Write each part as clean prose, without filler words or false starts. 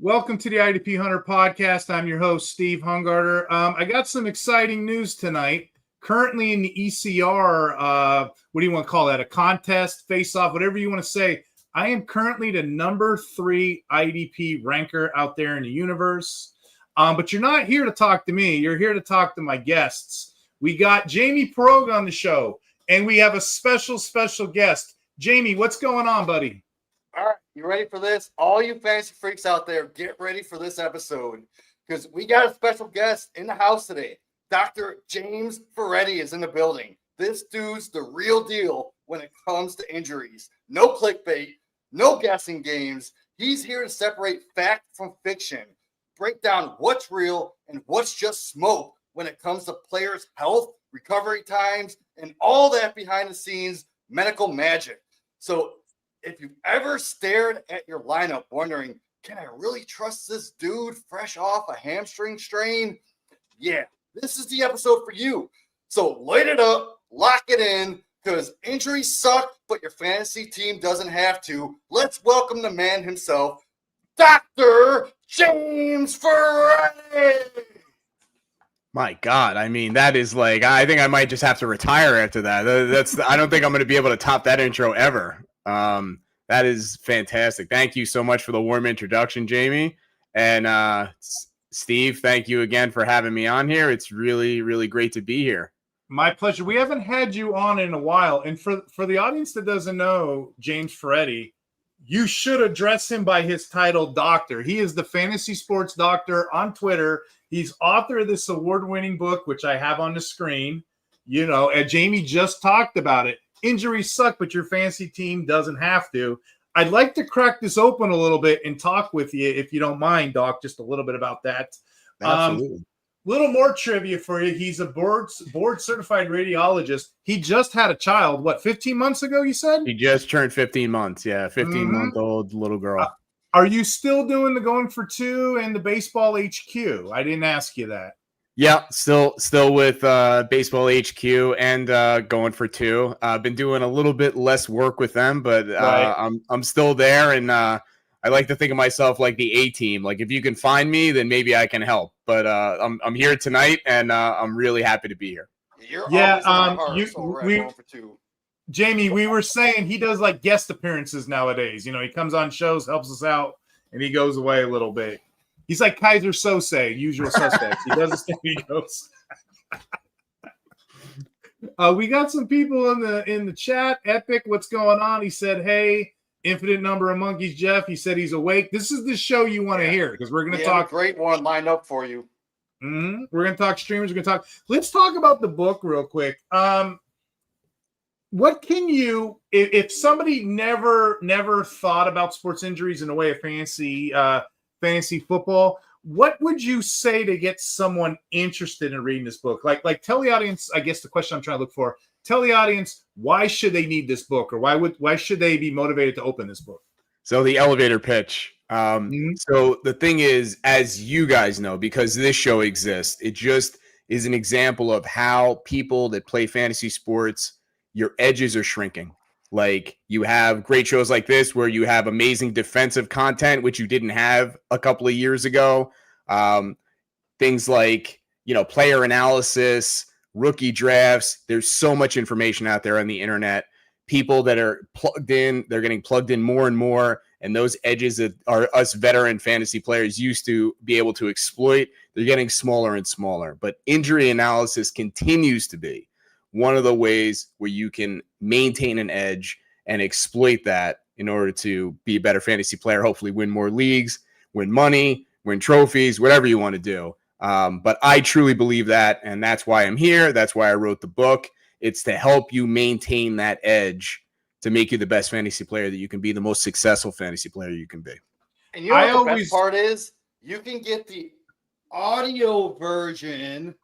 Welcome to the IDP Hunter podcast. I'm your host, Steve Hungarter. I got some exciting news tonight. Currently in the ECR, what do you want to call that? A contest, face-off, whatever you want to say. I am currently the number 3 IDP ranker out there in the universe. But you're not here to talk to me. You're here to talk to my guests. We got Jamie Peroga on the show, and we have a special guest. Jamie, what's going on, buddy? All right, you ready for this? All you fantasy freaks out there, get ready for this episode because we got a special guest in the house today. Dr. James Ferretti is in the building. This dude's the real deal when it comes to injuries. No clickbait, no guessing games. He's here to separate fact from fiction, break down what's real and what's just smoke when it comes to players' health, recovery times, and all that behind the scenes medical magic. So if you've ever stared at your lineup wondering, can I really trust this dude fresh off a hamstring strain? Yeah, this is the episode for you. So light it up, lock it in, because injuries suck, but your fantasy team doesn't have to. Let's welcome the man himself, Dr. James Ferretti. My God, I mean, that is like, I think I might just have to retire after that. I don't think I'm going to be able to top that intro ever. That is fantastic. Thank you so much for the warm introduction, Jamie. And Steve, thank you again for having me on here. It's really, really great to be here. My pleasure. We haven't had you on in a while. And for the audience that doesn't know James Ferretti, you should address him by his title, Doctor. He is the fantasy sports doctor on Twitter. He's author of this award-winning book, which I have on the screen. You know, and Jamie just talked about it. Injuries suck, but your fantasy team doesn't have to. I'd like to crack this open a little bit and talk with you, if you don't mind, Doc, just a little bit about that. Absolutely. Little more trivia for you. He's a board-certified radiologist. He just had a child, 15 months ago, you said? He just turned 15 months. Yeah, 15-month-old little girl. Are you still doing the going for 2 and the baseball HQ? I didn't ask you that. Yeah, still with Baseball HQ and going for 2. I've been doing a little bit less work with them, but right. I'm still there, and I like to think of myself like the A team. Like if you can find me, then maybe I can help. But I'm here tonight, and I'm really happy to be here. Going for 2. Jamie, we were saying he does like guest appearances nowadays. You know, he comes on shows, helps us out, and he goes away a little bit. He's like Kaiser Sose, Usual Suspects. He does his thing, he goes. We got some people in the chat. Epic, what's going on? He said, hey, infinite number of monkeys, Jeff. He said he's awake. This is the show you want to hear because we're going to talk. A great one lined up for you. Mm-hmm. We're going to talk streamers. We're going to talk. Let's talk about the book real quick. What can you, if somebody never thought about sports injuries in a way of fantasy football, what would you say to get someone interested in reading this book? Like tell the audience, I guess the question I'm trying to look for, tell the audience, why should they need this book, or why should they be motivated to open this book? So the elevator pitch. So the thing is, as you guys know, because this show exists, it just is an example of how people that play fantasy sports, your edges are shrinking. Like you have great shows like this where you have amazing defensive content, which you didn't have a couple of years ago. Things like, player analysis, rookie drafts. There's so much information out there on the internet. People that are plugged in, they're getting plugged in more and more. And those edges that are us veteran fantasy players used to be able to exploit, they're getting smaller and smaller. But injury analysis continues to be one of the ways where you can maintain an edge and exploit that in order to be a better fantasy player, hopefully win more leagues, win money, win trophies, whatever you want to do. But I truly believe that, and that's why I'm here. That's why I wrote the book. It's to help you maintain that edge to make you the best fantasy player that you can be, the most successful fantasy player you can be. And you know what the best part is? You can get the audio version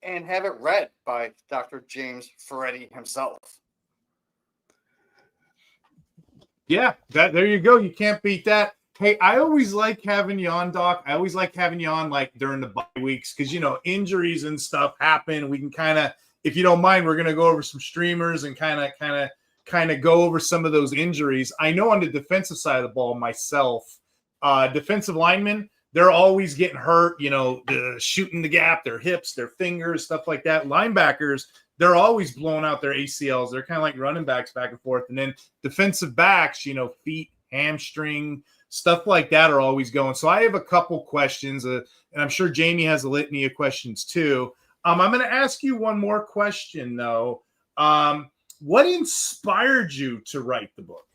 and have it read by Dr. James Ferretti himself. Yeah, there you go. You can't beat that. Hey, I always like having you on, Doc. I always like having you on like during the bye weeks because, injuries and stuff happen. We can kind of, if you don't mind, we're going to go over some streamers and kind of go over some of those injuries. I know on the defensive side of the ball myself, Defensive linemen, they're always getting hurt, shooting the gap, their hips, their fingers, stuff like that. Linebackers, they're always blowing out their ACLs. They're kind of like running backs back and forth. And then defensive backs, feet, hamstring, stuff like that are always going. So I have a couple questions, and I'm sure Jamie has a litany of questions too. I'm going to ask you one more question, though. What inspired you to write the book?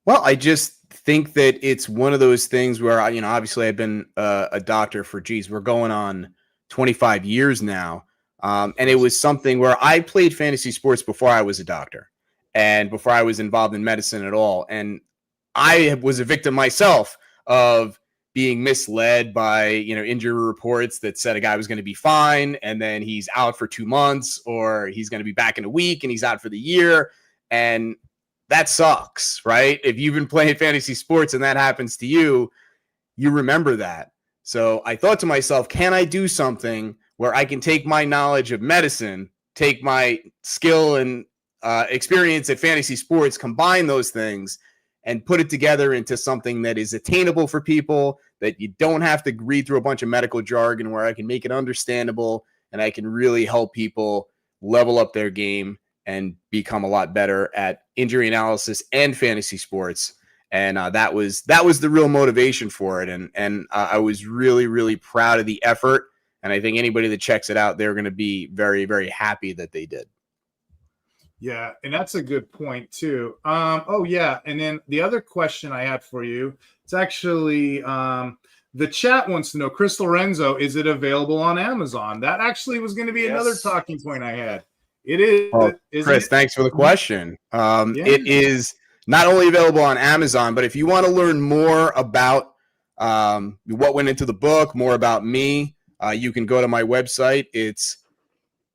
Well, I just think that it's one of those things where, obviously I've been a doctor for, we're going on 25 years now. And it was something where I played fantasy sports before I was a doctor and before I was involved in medicine at all. And I was a victim myself of being misled by, injury reports that said a guy was going to be fine and then he's out for 2 months, or he's going to be back in a week and he's out for the year. And that sucks, right? If you've been playing fantasy sports and that happens to you, you remember that. So I thought to myself, can I do something where I can take my knowledge of medicine, take my skill and experience at fantasy sports, combine those things, and put it together into something that is attainable for people, that you don't have to read through a bunch of medical jargon, where I can make it understandable and I can really help people level up their game and become a lot better at injury analysis and fantasy sports. And that was the real motivation for it. And I was really, really proud of the effort. And I think anybody that checks it out, they're going to be very, very happy that they did. Yeah, and that's a good point too. And then the other question I had for you, it's actually the chat wants to know, Chris Lorenzo, is it available on Amazon? That actually was going to be another talking point I had. It is. Oh, Chris, thanks for the question. It is not only available on Amazon, but if you want to learn more about what went into the book, more about me, you can go to my website. It's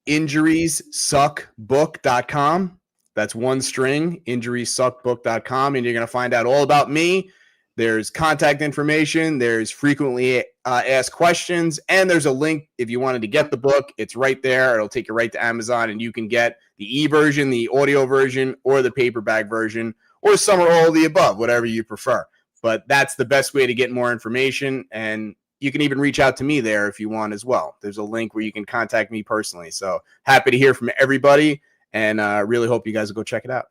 injuriessuckbook.com. That's one string, injuriessuckbook.com, and you're going to find out all about me. There's contact information, there's frequently asked questions, and there's a link if you wanted to get the book. It's right there. It'll take you right to Amazon, and you can get the e-version, the audio version, or the paperback version, or some or all of the above, whatever you prefer. But that's the best way to get more information, and you can even reach out to me there if you want as well. There's a link where you can contact me personally. So happy to hear from everybody, and really hope you guys will go check it out.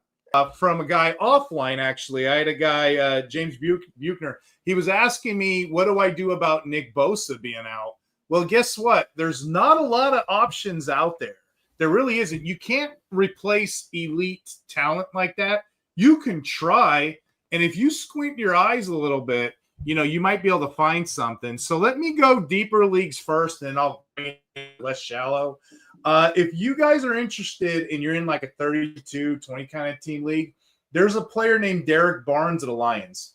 From a guy offline, actually. I had a guy, James Buchner. He was asking me, what do I do about Nick Bosa being out? Well, guess what? There's not a lot of options out there. There really isn't. You can't replace elite talent like that. You can try, and if you squint your eyes a little bit, you might be able to find something. So let me go deeper leagues first, and I'll bring it less shallow. If you guys are interested and you're in like a 32-20 kind of team league, there's a player named Derek Barnes of the Lions.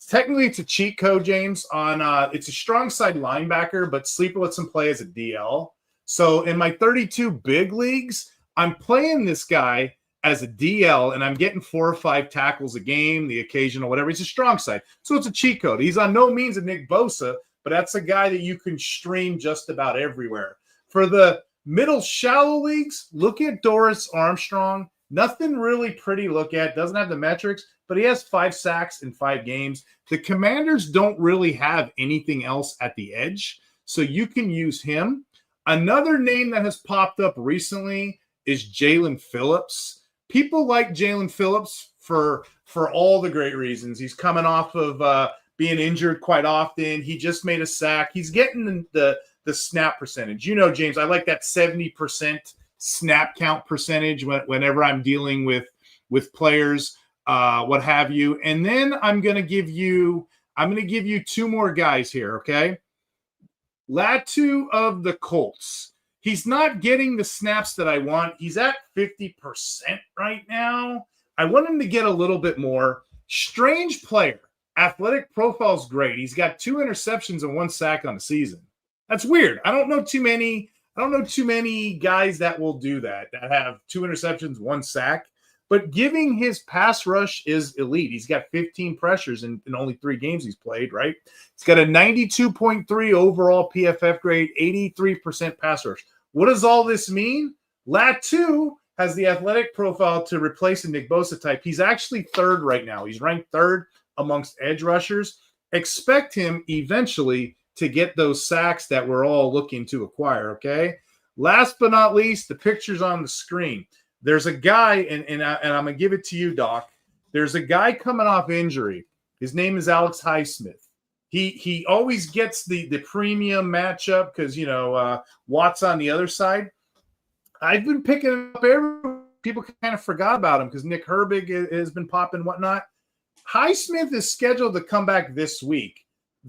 Technically, it's a cheat code, James. It's a strong side linebacker, but Sleeper lets him play as a DL. So in my 32 big leagues, I'm playing this guy as a DL, and I'm getting 4 or 5 tackles a game, the occasional whatever. He's a strong side. So it's a cheat code. He's on no means a Nick Bosa, but that's a guy that you can stream just about everywhere. For the middle shallow leagues, look at Doris Armstrong. Nothing really pretty to look at. Doesn't have the metrics, but he has 5 sacks in 5 games. The Commanders don't really have anything else at the edge, so you can use him. Another name that has popped up recently is Jalen Phillips. People like Jalen Phillips for all the great reasons. He's coming off of being injured quite often. He just made a sack. He's getting the snap percentage. James, I like that 70% snap count percentage whenever I'm dealing with players, what have you. And then I'm going to give you 2 more guys here, okay? Latu of the Colts. He's not getting the snaps that I want. He's at 50% right now. I want him to get a little bit more. Strange player. Athletic profile's great. He's got 2 interceptions and 1 sack on the season. That's weird. I don't know too many guys that will do that have 2 interceptions, 1 sack. But giving his pass rush is elite. He's got 15 pressures in only 3 games he's played, right? He's got a 92.3 overall PFF grade, 83% pass rush. What does all this mean? Latu has the athletic profile to replace a Nick Bosa type. He's actually 3rd right now. He's ranked 3rd amongst edge rushers. expect him eventually to get those sacks that we're all looking to acquire, okay? Last but not least, the picture's on the screen. There's a guy, and I'm going to give it to you, Doc. There's a guy coming off injury. His name is Alex Highsmith. He always gets the premium matchup because, Watt's on the other side. I've been picking up people kind of forgot about him because Nick Herbig has been popping whatnot. Highsmith is scheduled to come back this week.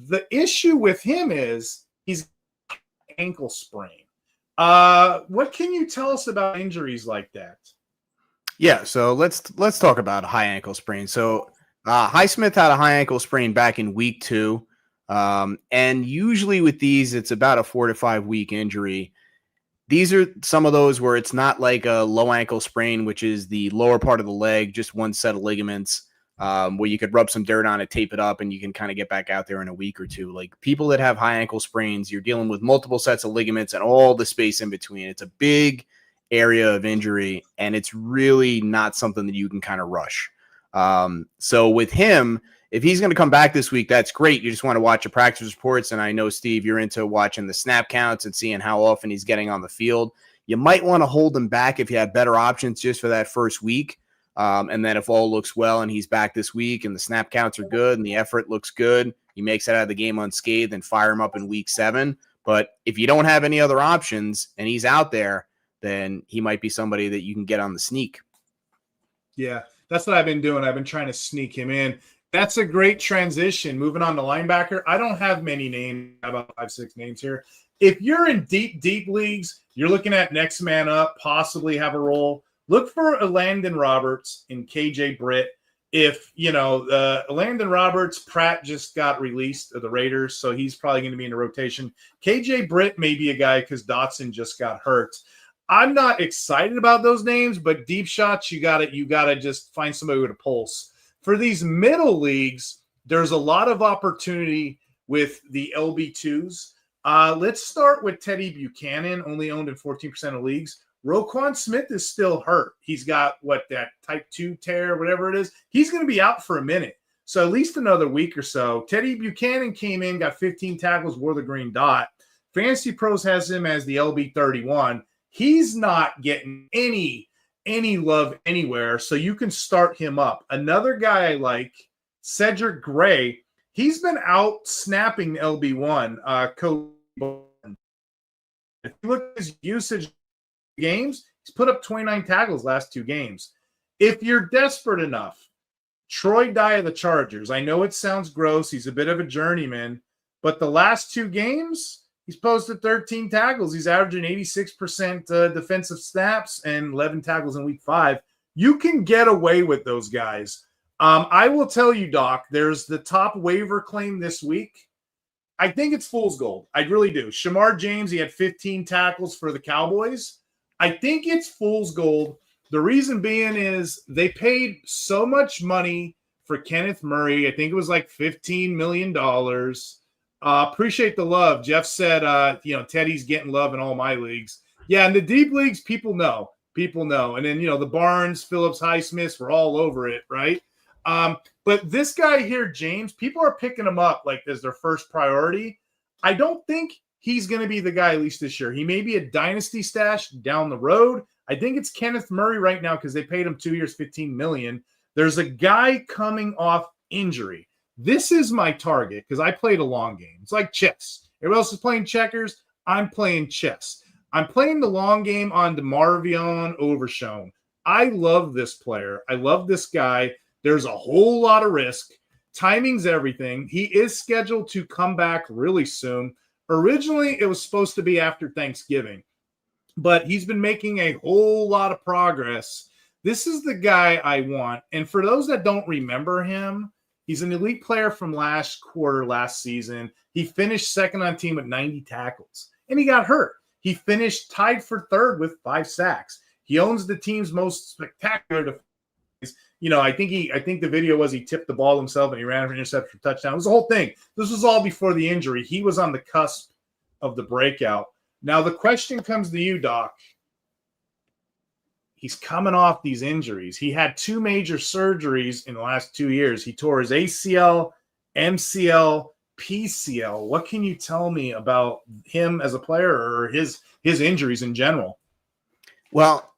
The issue with him is he's ankle sprain. What can you tell us about injuries like that? Yeah, so let's talk about high ankle sprain. So Highsmith had a high ankle sprain back in week 2. And usually with these, it's about a 4 to 5 week injury. These are some of those where it's not like a low ankle sprain, which is the lower part of the leg, just one set of ligaments, where you could rub some dirt on it, tape it up, and you can kind of get back out there in a week or two. Like people that have high ankle sprains, you're dealing with multiple sets of ligaments and all the space in between. It's a big area of injury, and it's really not something that you can kind of rush. So with him, if he's going to come back this week, that's great. You just want to watch the practice reports. And I know, Steve, you're into watching the snap counts and seeing how often he's getting on the field. You might want to hold him back if you have better options just for that first week. And then if all looks well and he's back this week and the snap counts are good and the effort looks good, he makes it out of the game unscathed, and fire him up in week 7. But if you don't have any other options and he's out there, then he might be somebody that you can get on the sneak. Yeah, that's what I've been doing. I've been trying to sneak him in. That's a great transition. Moving on to linebacker. I don't have many names, about 5-6 names here. If you're in deep leagues, you're looking at next man up, possibly have a role. Look for Landon Roberts and KJ Britt. If, Landon Roberts, Pratt just got released of the Raiders, so he's probably going to be in the rotation. KJ Britt may be a guy because Dotson just got hurt. I'm not excited about those names, but deep shots, you gotta just find somebody with a pulse. For these middle leagues, there's a lot of opportunity with the LB2s. Let's start with Teddy Buchanan, only owned in 14% of leagues. Roquan Smith is still hurt. He's got that type 2 tear, whatever it is. He's going to be out for a minute. So at least another week or so. Teddy Buchanan came in, got 15 tackles, wore the green dot. Fantasy Pros has him as the LB31. He's not getting any love anywhere, so you can start him up. Another guy I like, Cedric Gray, he's been out snapping LB1. If you look at his usage games, he's put up 29 tackles last 2 games. If you're desperate enough, Troy Dye of the Chargers, I know it sounds gross, he's a bit of a journeyman, but the last 2 games, he's posted 13 tackles. He's averaging 86% defensive snaps and 11 tackles in week 5. You can get away with those guys. I will tell you, Doc, there's the top waiver claim this week. I think it's fool's gold. I really do. Shamar James, he had 15 tackles for the Cowboys. I think it's fool's gold. The reason being is they paid so much money for Kenneth Murray. I think it was like $15 million. Appreciate the love. Jeff said, Teddy's getting love in all my leagues. Yeah, in the deep leagues, people know. And then, the Barnes, Phillips, Highsmiths were all over it, right? But this guy here, James, people are picking him up like as their first priority. I don't think he's going to be the guy, at least this year. He may be a dynasty stash down the road. I think it's Kenneth Murray right now because they paid him 2 years, $15 million. There's a guy coming off injury. This is my target because I played a long game. It's like chess. Everybody else is playing checkers. I'm playing chess. I'm playing the long game on DeMarvion Overshown. I love this player. I love this guy. There's a whole lot of risk. Timing's everything. He is scheduled to come back really soon. Originally, it was supposed to be after Thanksgiving, but he's been making a whole lot of progress. This is the guy I want. And for those that don't remember him, he's an elite player from last season. He finished second on team with 90 tackles, and he got hurt. He finished tied for third with 5 sacks. He owns the team's most spectacular defense. I think the video was he tipped the ball himself and he ran for an interception for touchdown. It was the whole thing. This was all before the injury. He was on the cusp of the breakout. Now the question comes to you, Doc. He's coming off these injuries. He had 2 major surgeries in the last 2 years. He tore his ACL MCL, PCL. What can you tell me about him as a player or his injuries in general? Well,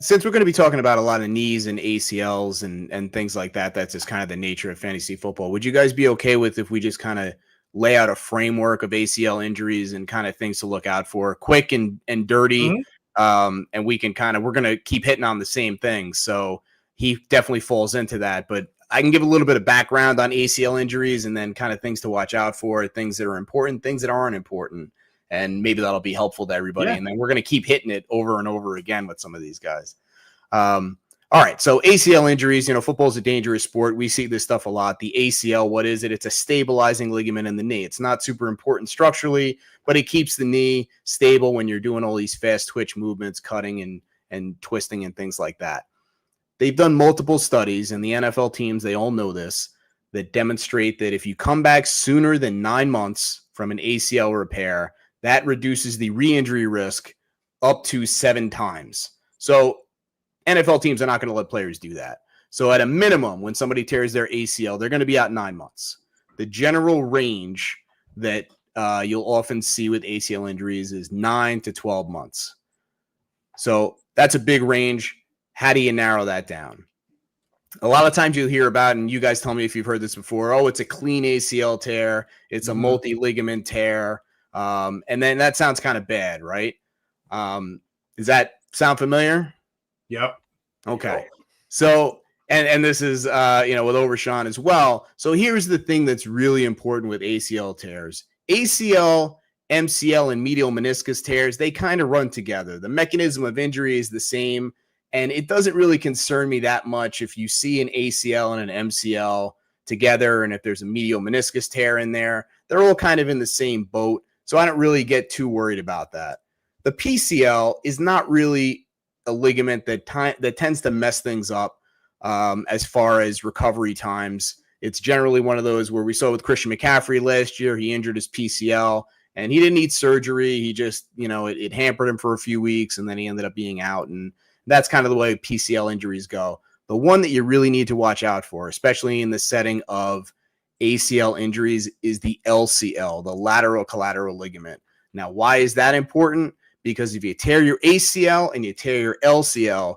since we're going to be talking about a lot of knees and ACLs and things like that, that's just kind of the nature of fantasy football. Would you guys be okay with if we just kind of lay out a framework of ACL injuries and kind of things to look out for, quick and dirty? Mm-hmm. And we can we're going to keep hitting on the same things. So he definitely falls into that, but I can give a little bit of background on ACL injuries and then kind of things to watch out for, things that are important, things that aren't important. And maybe that'll be helpful to everybody. Yeah. And then we're going to keep hitting it over and over again with some of these guys. All right. So ACL injuries, football is a dangerous sport. We see this stuff a lot. The ACL, what is it? It's a stabilizing ligament in the knee. It's not super important structurally, but it keeps the knee stable when you're doing all these fast twitch movements, cutting and twisting and things like that. They've done multiple studies, and the NFL teams, they all know this, that demonstrate that if you come back sooner than 9 months from an ACL repair, that reduces the re-injury risk up to 7 times. So NFL teams are not going to let players do that. So at a minimum, when somebody tears their ACL, they're going to be out 9 months. The general range that you'll often see with ACL injuries is 9 to 12 months. So that's a big range. How do you narrow that down? A lot of times you'll hear about, and you guys tell me if you've heard this before, it's a clean ACL tear. It's a multi-ligament tear. And then that sounds kind of bad, right? Does that sound familiar? Yep. Okay. So, and this is, with Overshown as well. So here's the thing that's really important with ACL tears. ACL, MCL, and medial meniscus tears, they kind of run together. The mechanism of injury is the same. And it doesn't really concern me that much if you see an ACL and an MCL together, and if there's a medial meniscus tear in there, they're all kind of in the same boat. So I don't really get too worried about that. The PCL is not really a ligament that tends to mess things up as far as recovery times. It's generally one of those where we saw with Christian McCaffrey last year. He injured his PCL, and he didn't need surgery. He just, it hampered him for a few weeks, and then he ended up being out. And that's kind of the way PCL injuries go. The one that you really need to watch out for, especially in the setting of ACL injuries, is the LCL, the lateral collateral ligament. Now, why is that important? Because if you tear your ACL and you tear your LCL,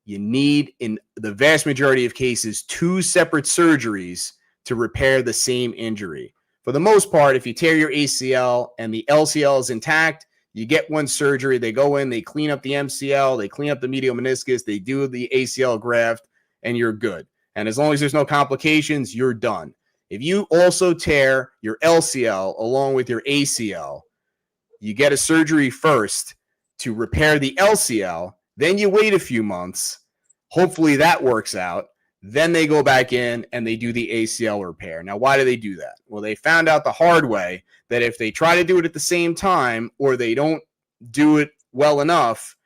you need, in the vast majority of cases, 2 separate surgeries to repair the same injury. For the most part, if you tear your ACL and the LCL is intact, you get 1 surgery, they go in, they clean up the MCL, they clean up the medial meniscus, they do the ACL graft, and you're good. And as long as there's no complications, you're done. If you also tear your LCL along with your ACL, you get a surgery first to repair the LCL, then you wait a few months. Hopefully that works out. Then they go back in and they do the ACL repair. Now, why do they do that? Well, they found out the hard way that if they try to do it at the same time, or they don't do it well enough,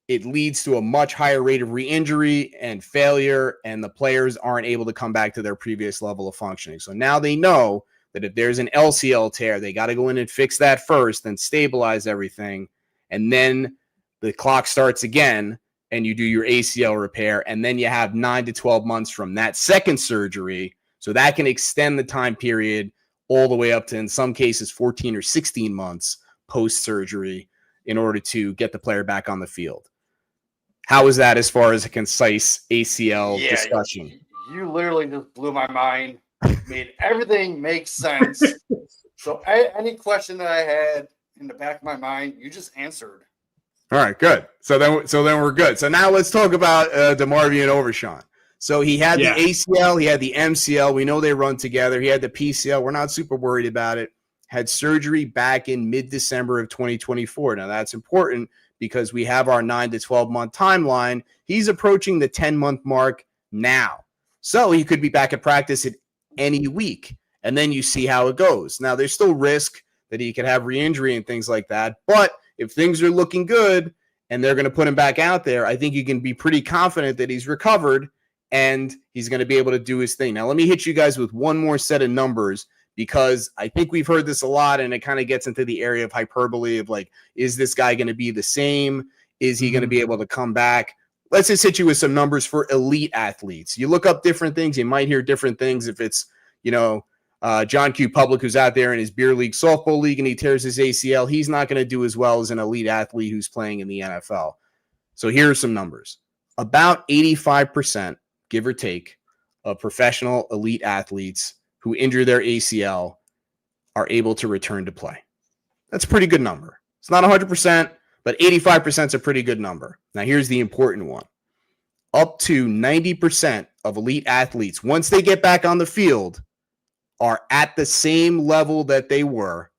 it leads to a much higher rate of re-injury and failure, and the players aren't able to come back to their previous level of functioning. So now they know that if there's an LCL tear, they got to go in and fix that first and stabilize everything. And then the clock starts again, and you do your ACL repair, and then you have 9 to 12 months from that second surgery. So that can extend the time period all the way up to, in some cases, 14 or 16 months post-surgery in order to get the player back on the field. How is that as far as a concise ACL discussion? You literally just blew my mind, made everything make sense. So any question that I had in the back of my mind, you just answered. All right, good. So then we're good. So now let's talk about DeMarvion Overshown. So he had the ACL, he had the MCL. We know they run together. He had the PCL. We're not super worried about it. Had surgery back in mid-December of 2024. Now that's important because we have our 9 to 12 month timeline. He's approaching the 10-month mark now. So he could be back at practice at any week. And then you see how it goes. Now there's still risk that he could have re-injury and things like that. But if things are looking good and they're going to put him back out there, I think you can be pretty confident that he's recovered and he's going to be able to do his thing. Now, let me hit you guys with one more set of numbers because I think we've heard this a lot, and it kind of gets into the area of hyperbole of like, is this guy going to be the same? Is he going to be able to come back? Let's just hit you with some numbers for elite athletes. You look up different things. You might hear different things if it's, John Q. Public, who's out there in his beer league, softball league, and he tears his ACL, he's not going to do as well as an elite athlete who's playing in the NFL. So here are some numbers. About 85%, give or take, of professional elite athletes who injure their ACL are able to return to play. That's a pretty good number. It's not 100%, but 85% is a pretty good number. Now, here's the important one. Up to 90% of elite athletes, once they get back on the field, are at the same level that they were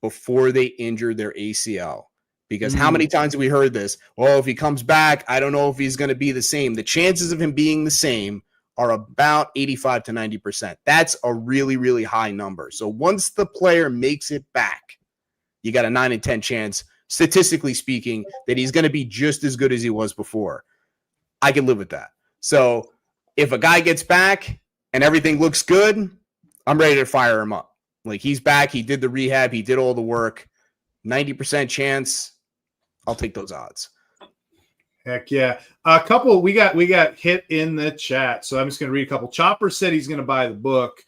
before they injured their ACL. Because how many times have we heard this? Well, if he comes back, I don't know if he's going to be the same. The chances of him being the same are about 85 to 90%. That's a really, really high number. So once the player makes it back, you got a 9 in 10 chance, statistically speaking, that he's going to be just as good as he was before. I can live with that. So if a guy gets back and everything looks good, I'm ready to fire him up. Like, he's back. He did the rehab. He did all the work. 90% chance. I'll take those odds. Heck yeah. A couple, we got hit in the chat. So I'm just going to read a couple. Chopper said he's going to buy the book.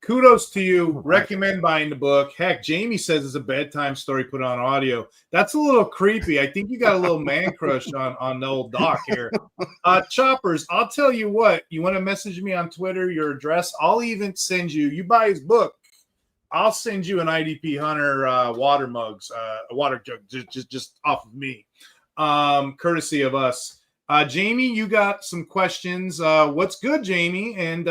Kudos to you. Recommend buying the book. Heck, Jamie says it's a bedtime story put on audio. That's a little creepy. I think you got a little man crush on the old doc here. Choppers, I'll tell you what. You want to message me on Twitter, your address? I'll even send you buy his book, I'll send you an IDP Hunter water mugs, a water jug, just off of me, courtesy of us. Jamie, you got some questions. What's good, Jamie? And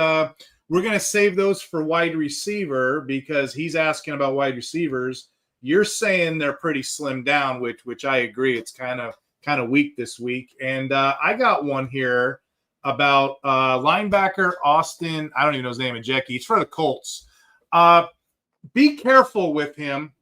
we're going to save those for wide receiver because he's asking about wide receivers. You're saying they're pretty slimmed down, which I agree. It's kind of weak this week. And I got one here about linebacker Austin. I don't even know his name, and Jackie. It's for the Colts. Be careful with him.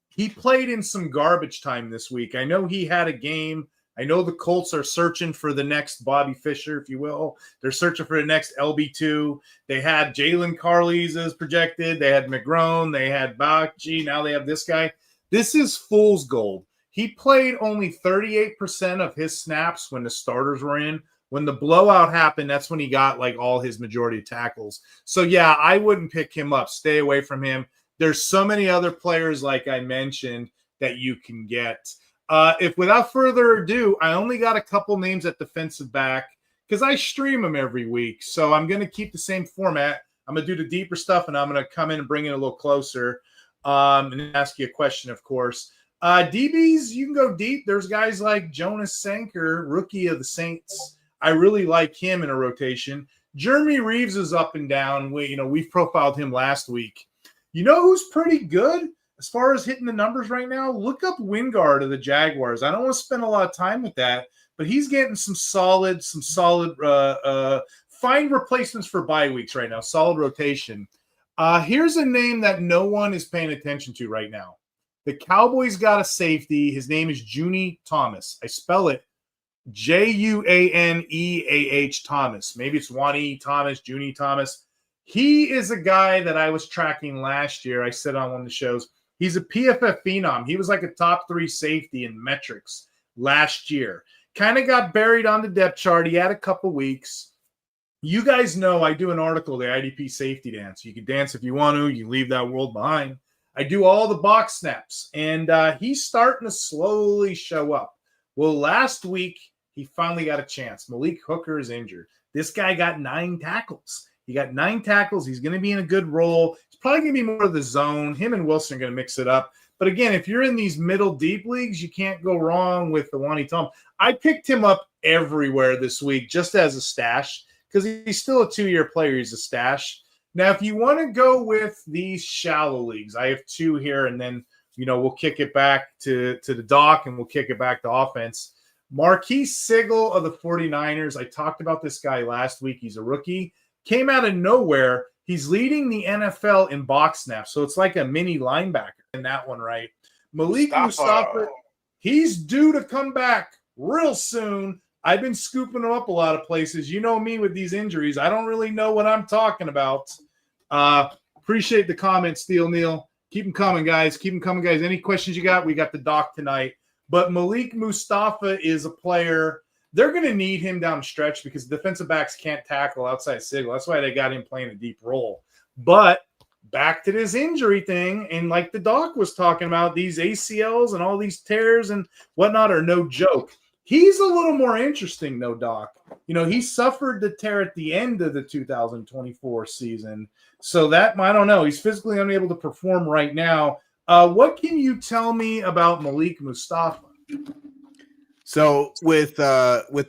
He played in some garbage time this week. I know he had a game. I know the Colts are searching for the next Bobby Fischer, if you will. They're searching for the next LB2. They had Jalen Carleys as projected. They had McGrone. They had Bakchi. Now they have this guy. This is fool's gold. He played only 38% of his snaps when the starters were in. When the blowout happened, that's when he got like all his majority of tackles. So, yeah, I wouldn't pick him up. Stay away from him. There's so many other players, like I mentioned, that you can get. If without further ado, I only got a couple names at defensive back because I stream them every week. So I'm going to keep the same format. I'm going to do the deeper stuff, and I'm going to come in and bring it a little closer and ask you a question, of course. DBs, you can go deep. There's guys like Jonas Sanker, rookie of the Saints. I really like him in a rotation. Jeremy Reeves is up and down. We've profiled him last week. You know who's pretty good as far as hitting the numbers right now? Look up Wingard of the Jaguars. I don't want to spend a lot of time with that, but he's getting some solid fine replacements for bye weeks right now. Solid rotation. Here's a name that no one is paying attention to right now. The Cowboys got a safety. His name is Junie Thomas. I spell it Juaneah Thomas. Maybe it's Juanie Thomas, Junie Thomas. He is a guy that I was tracking last year. I said on one of the shows, he's a PFF phenom. He was like a top 3 safety in metrics last year. Kind of got buried on the depth chart. He had a couple weeks. You guys know I do an article, the IDP Safety Dance. You can dance if you want to. You leave that world behind. I do all the box snaps, and he's starting to slowly show up. Well, last week, he finally got a chance. Malik Hooker is injured. This guy got 9 tackles. He got 9 tackles. He's going to be in a good role. It's probably going to be more of the zone. Him and Wilson are going to mix it up. But again, if you're in these middle deep leagues, you can't go wrong with the Juanie Thomas. I picked him up everywhere this week just as a stash because he's still a 2-year player. He's a stash. Now, if you want to go with these shallow leagues, I have 2 here, and then we'll kick it back to the doc and we'll kick it back to offense. Marquise Sigel of the 49ers. I talked about this guy last week. He's a rookie. Came out of nowhere. He's leading the NFL in box snaps, so it's like a mini linebacker in that one, right? Malik Mustaph, he's due to come back real soon. I've been scooping him up a lot of places. You know me with these injuries. I don't really know what I'm talking about. Appreciate the comments, Steel Neal. Keep them coming, guys. Keep them coming, guys. Any questions you got? We got the doc tonight. But Malik Mustaph is a player. They're going to need him down the stretch because defensive backs can't tackle outside Sigel. That's why they got him playing a deep role. But back to this injury thing. And like the doc was talking about, these ACLs and all these tears and whatnot are no joke. He's a little more interesting, though, Doc. You know, he suffered the tear at the end of the 2024 season. So that, I don't know. He's physically unable to perform right now. What can you tell me about Malik Mustaph? So with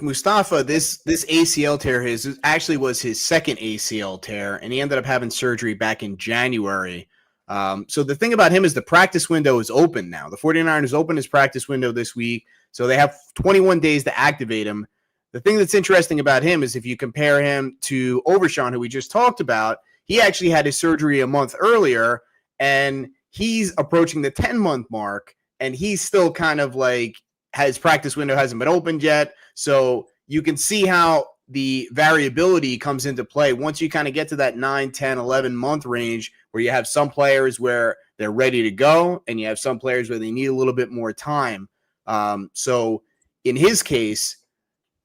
Mustafa, this ACL tear actually was his second ACL tear, and he ended up having surgery back in January. So the thing about him is the practice window is open now. The 49ers opened his practice window this week, so they have 21 days to activate him. The thing that's interesting about him is if you compare him to Overshown, who we just talked about, he actually had his surgery a month earlier, and he's approaching the 10-month mark, and he's still kind of like his practice window hasn't been opened yet. So you can see how the variability comes into play once you kind of get to that 9, 10, 11-month range where you have some players where they're ready to go and you have some players where they need a little bit more time. So in his case,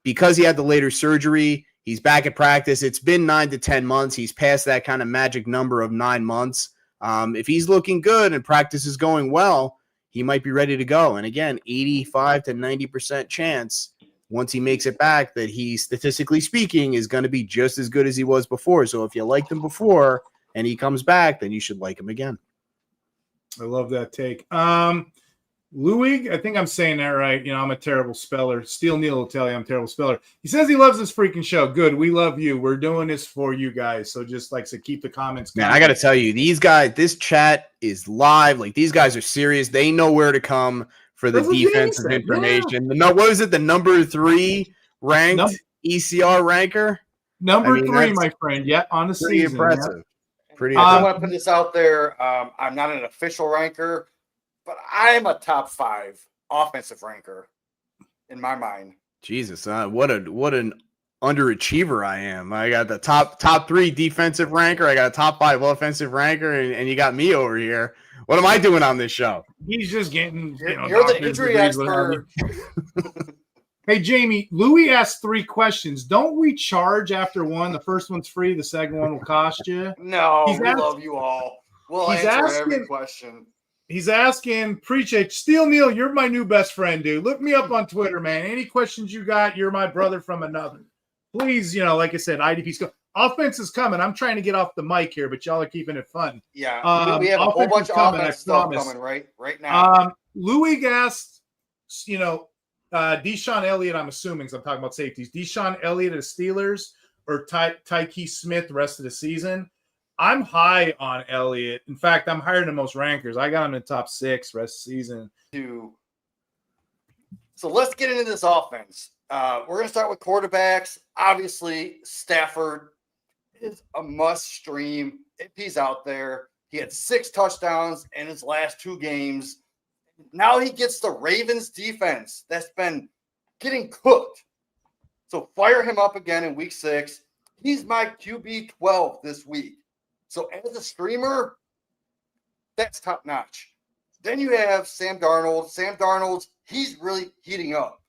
because he had the later surgery, he's back at practice. It's been 9 to 10 months. He's past that kind of magic number of 9 months. If he's looking good and practice is going well, he might be ready to go. And again, 85 to 90% chance once he makes it back that he, statistically speaking, is going to be just as good as he was before. So if you liked him before and he comes back, then you should like him again. I love that take. Louis, I think I'm saying that right. You know, I'm a terrible speller. Steel Neal will tell you I'm a terrible speller. He says he loves this freaking show. Good. We love you. We're doing this for you guys. So just like to keep the comments coming. Man, I got to tell you, these guys, this chat is live. Like, these guys are serious. They know where to come for the defensive information. Yeah. What was it? The number 3 ranked ECR ranker? Number 3, my friend. Yeah, on the season. Impressive. Yeah. Pretty I impressive. want to put this out there. I'm not an official ranker, but I'm a top 5 offensive ranker in my mind. Jesus, what an underachiever I am. I got the top 3 defensive ranker. I got a top 5 offensive ranker, and you got me over here. What am I doing on this show? He's just getting. You're the injury expert. Hey, Jamie, Louis asked 3 questions. Don't we charge after one? The first one's free. The second one will cost you. No, we love you all. We'll answer every question. He's asking, appreciate Steel Neal, you're my new best friend, dude. Look me up on Twitter, man. Any questions you got, you're my brother from another. Please, like I said, IDP's offense is coming. I'm trying to get off the mic here, but y'all are keeping it fun. Yeah, we have a whole bunch of offense stuff coming right now. Louis asked, Deshaun Elliott, I'm assuming, because I'm talking about safeties. Deshaun Elliott of the Steelers or Tyke Smith the rest of the season. I'm high on Elliott. In fact, I'm higher than most rankers. I got him in the top 6 rest of the season. So let's get into this offense. We're going to start with quarterbacks. Obviously, Stafford is a must stream if he's out there. He had 6 touchdowns in his last 2 games. Now he gets the Ravens defense that's been getting cooked. So fire him up again in week 6. He's my QB 12 this week. So as a streamer, that's top notch. Then you have Sam Darnold. Sam Darnold, he's really heating up.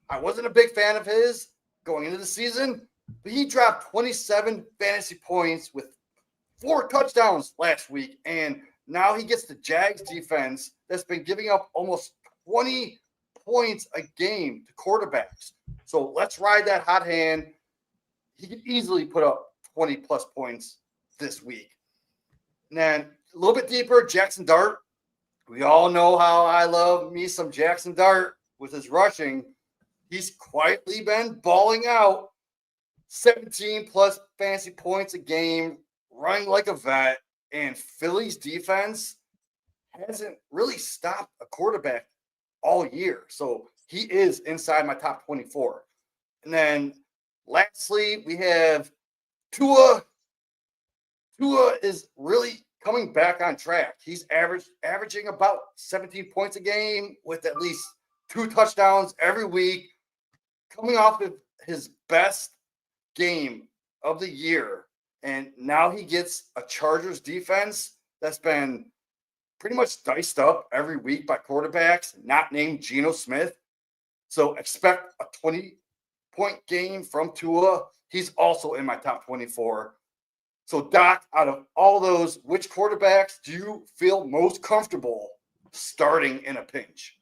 I wasn't a big fan of his going into the season, but he dropped 27 fantasy points with 4 touchdowns last week. And now he gets the Jags defense that's been giving up almost 20 points a game to quarterbacks. So let's ride that hot hand. He could easily put up 20-plus points this week. And then a little bit deeper, Jackson Dart. We all know how I love me some Jackson Dart with his rushing. He's quietly been balling out 17-plus fantasy points a game, running like a vet, and Philly's defense hasn't really stopped a quarterback all year. So he is inside my top 24. And then lastly, we have Tua. Tua is really coming back on track. He's averaging about 17 points a game with at least 2 touchdowns every week, coming off of his best game of the year. And now he gets a Chargers defense that's been pretty much diced up every week by quarterbacks not named Geno Smith. So expect a 20-point game from Tua. He's also in my top 24. So, Doc, out of all those, which quarterbacks do you feel most comfortable starting in a pinch?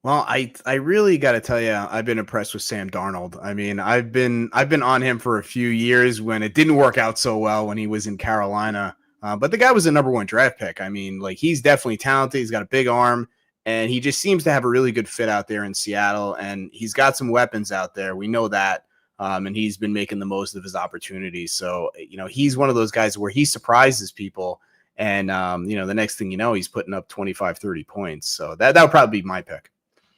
Well, I really got to tell you, I've been impressed with Sam Darnold. I mean, I've been on him for a few years when it didn't work out so well when he was in Carolina. But the guy was a number 1 draft pick. I mean, like, he's definitely talented. He's got a big arm, and he just seems to have a really good fit out there in Seattle. And he's got some weapons out there. We know that. And he's been making the most of his opportunities. So, he's one of those guys where he surprises people. And, the next thing you know, he's putting up 25, 30 points. So that would probably be my pick.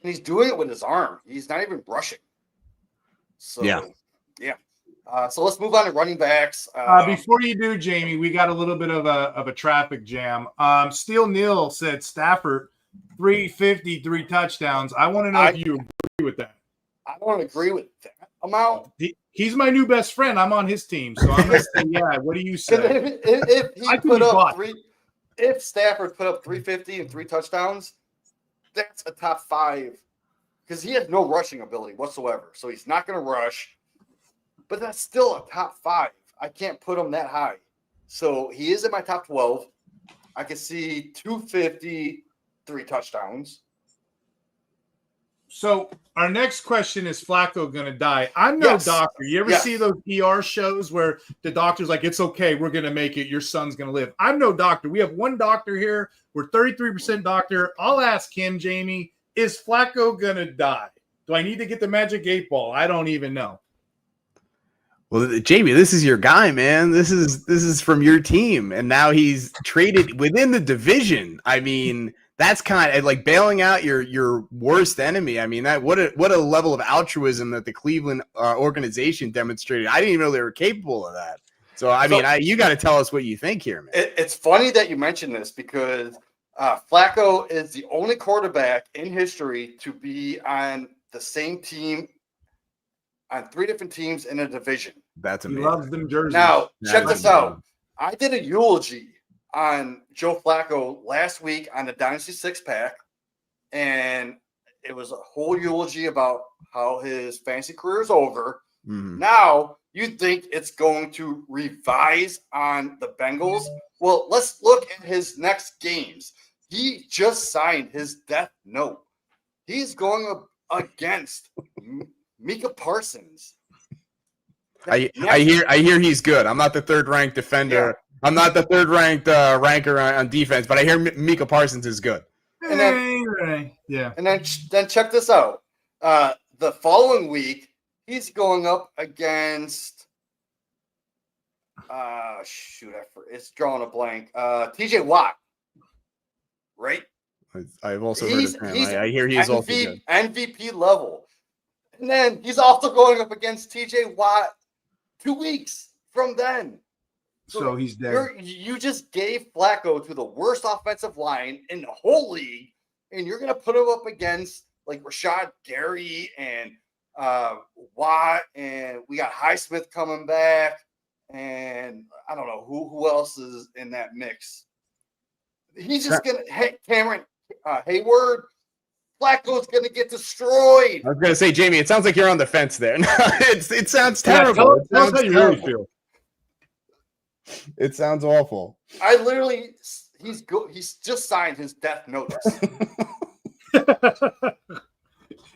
And he's doing it with his arm. He's not even rushing. So, yeah. So let's move on to running backs. Before you do, Jamie, we got a little bit of a traffic jam. Steel Neal said Stafford 350, 3 touchdowns. I want to know if you agree with that. I don't agree with that amount. He's my new best friend. I'm on his team, so I'm gonna say, yeah. What do you say? If Stafford put up 350 and 3 touchdowns, that's a top 5 because he has no rushing ability whatsoever. So he's not going to rush, but that's still a top 5. I can't put him that high. So he is in my top 12. I can see 250, 3 touchdowns. So our next question is Flacco going to die? I'm no doctor. You ever see those ER shows where the doctor's like, it's okay, we're going to make it, your son's going to live? I'm no doctor. We have one doctor here. We're 33% doctor. I'll ask him, Jamie, is Flacco going to die? Do I need to get the magic 8 ball? I don't even know. Well, Jamie, this is your guy, man. This is from your team, and now he's traded within the division. I mean, that's kind of like bailing out your worst enemy. I mean, what a level of altruism that the Cleveland organization demonstrated. I didn't even know they were capable of that. So, you got to tell us what you think here, man. It's funny that you mentioned this because Flacco is the only quarterback in history to be on the same team on 3 different teams in a division. That's amazing. He loves them jerseys. Now, check this out. I did a eulogy on Joe Flacco last week on the Dynasty 6-pack, and it was a whole eulogy about how his fantasy career is over. Mm-hmm. Now, you think it's going to revise on the Bengals? Well, let's look at his next games. He just signed his death note. He's going up against Micah Parsons. I hear he's good. I'm not the 3rd-ranked defender. Yeah. I'm not the 3rd-ranked ranker on defense, but I hear Micah Parsons is good. And then check this out. The following week, he's going up against it's drawing a blank. TJ Watt. Right? I've also heard of him. I hear he's also good. MVP level. And then he's also going up against TJ Watt 2 weeks from then. So he's dead. You just gave Flacco to the worst offensive line in the whole league, and you're going to put him up against like Rashad Gary and Watt, and we got Highsmith coming back, and I don't know who else is in that mix. He's just going to Cameron Hayward. Flacco's going to get destroyed. I was going to say, Jamie, it sounds like you're on the fence there. It sounds terrible. Tell us how you really feel. It sounds awful. He's just signed his death notice.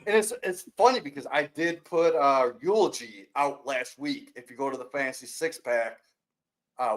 And it's funny because I did put a eulogy out last week. If you go to the Fantasy 6-pack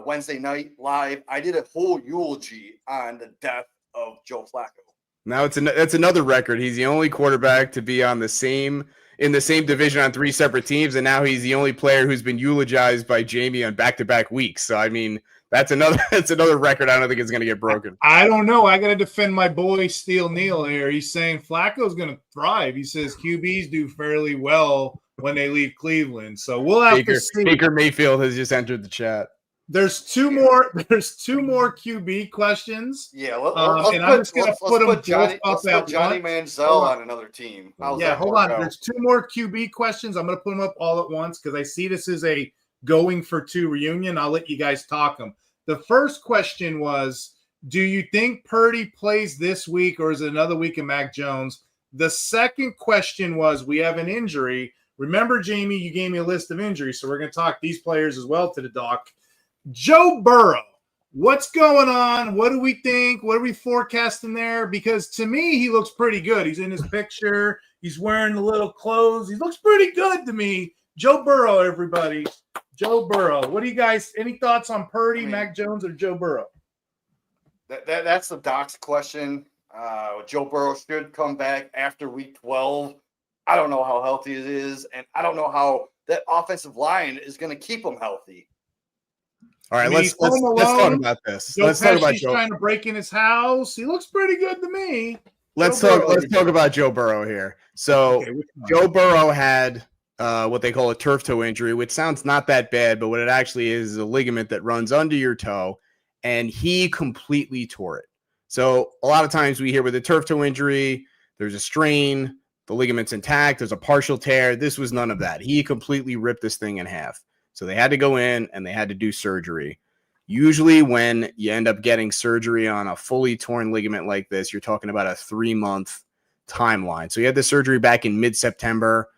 Wednesday night live, I did a whole eulogy on the death of Joe Flacco. Now that's another record. He's the only quarterback to be in the same division on 3 separate teams, and now he's the only player who's been eulogized by Jamie on back-to-back weeks. So I mean, that's another record. I don't think it's going to get broken. I don't know. I got to defend my boy Steel Neal here. He's saying Flacco's going to thrive. He says QBs do fairly well when they leave Cleveland. So we'll have to see. Baker Mayfield has just entered the chat. There's two more QB questions. Yeah, I'm just going to put them Johnny Johnny Manziel on another team. Hold on. There's 2 more QB questions. I'm going to put them up all at once because I see this is a going for 2 reunion. I'll let you guys talk them. The first question was, do you think Purdy plays this week or is it another week of Mac Jones? The second question was, we have an injury. Remember, Jamie, you gave me a list of injuries, so we're going to talk these players as well to the doc. Joe Burrow. What's going on? What do we think? What are we forecasting there? Because to me, he looks pretty good. He's in his picture. He's wearing the little clothes. He looks pretty good to me. Joe Burrow, everybody. Joe Burrow. What do you guys, any thoughts on Purdy, Mac Jones, or Joe Burrow? That's the Doc's question. Joe Burrow should come back after week 12. I don't know how healthy it is, and I don't know how that offensive line is going to keep him healthy. All right, let's talk about this. Let's talk about Joe. Trying to break in his house. He looks pretty good to me. Let's talk about Joe Burrow here. So Joe Burrow had what they call a turf toe injury, which sounds not that bad, but what it actually is a ligament that runs under your toe, and he completely tore it. So a lot of times we hear with a turf toe injury, there's a strain, the ligament's intact, there's a partial tear. This was none of that. He completely ripped this thing in half. So they had to go in and they had to do surgery. Usually when you end up getting surgery on a fully torn ligament like this, you're talking about a 3-month timeline. So he had the surgery back in mid-September.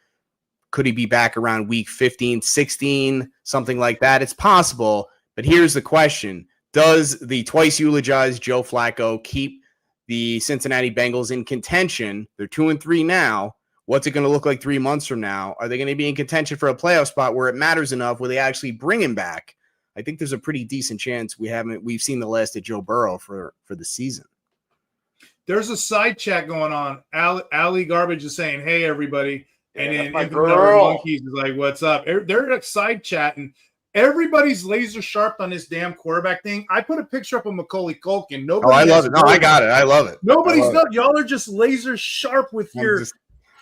Could he be back around week 15, 16, something like that? It's possible, but here's the question. Does the twice eulogized Joe Flacco keep the Cincinnati Bengals in contention? They're 2-3 now. What's it going to look like 3 months from now? Are they going to be in contention for a playoff spot where it matters enough where they actually bring him back? I think there's a pretty decent chance we've seen the last of Joe Burrow for the season. There's a side chat going on. Ali Garbage is saying, "Hey everybody," and then Monkeys is like, "What's up?" They're like side chatting. Everybody's laser sharp on this damn quarterback thing. I put a picture up of Macaulay Culkin. Nobody. Oh, I love it. No, I got it. I love it. Nobody's done. Y'all are just laser sharp with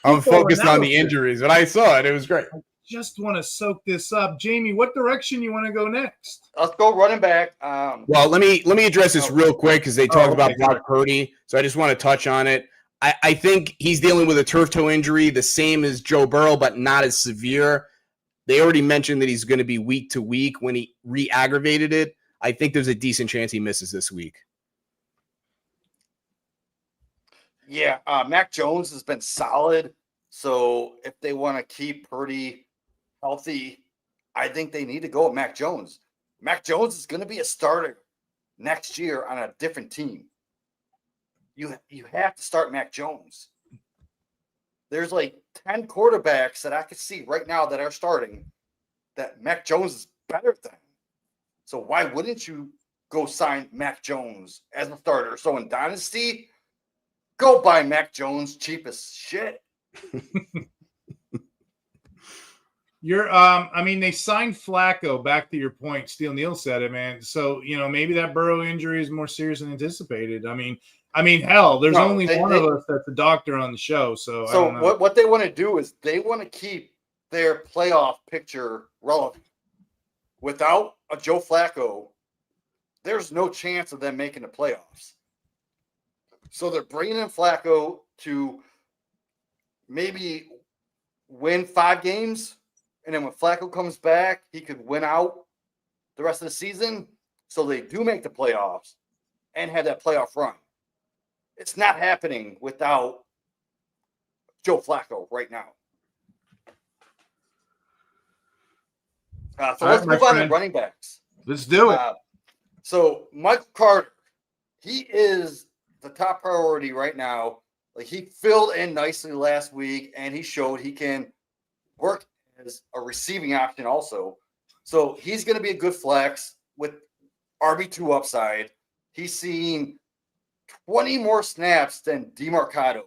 I'm focused on the injuries, but I saw it. It was great. I just want to soak this up. Jamie, what direction you want to go next? Let's go running back. Well, let me address this real quick because they talked about Brock Purdy, so I just want to touch on it. I think he's dealing with a turf toe injury, the same as Joe Burrow, but not as severe. They already mentioned that he's going to be week to week when he re-aggravated it. I think there's a decent chance he misses this week. Yeah, Mac Jones has been solid. So if they want to keep Purdy healthy, I think they need to go with Mac Jones. Mac Jones is going to be a starter next year on a different team. You have to start Mac Jones. There's like 10 quarterbacks that I could see right now that are starting that Mac Jones is better than. So why wouldn't you go sign Mac Jones as a starter? So in Dynasty, go buy Mac Jones cheap as shit. They signed Flacco, back to your point. Steel Neal said it, man. So, maybe that Burrow injury is more serious than anticipated. Hell, there's only one of us that's a doctor on the show. So I don't know. What they want to do is they want to keep their playoff picture relevant. Without a Joe Flacco, there's no chance of them making the playoffs. So they're bringing in Flacco to maybe win 5 games. And then when Flacco comes back, he could win out the rest of the season. So they do make the playoffs and have that playoff run. It's not happening without Joe Flacco right now. Let's move on to running backs. Let's do it. So Michael Carter, he is the top priority right now. Like, he filled in nicely last week, and he showed he can work as a receiving option also. So he's going to be a good flex with RB2 upside. He's seen 20 more snaps than DeMarcado.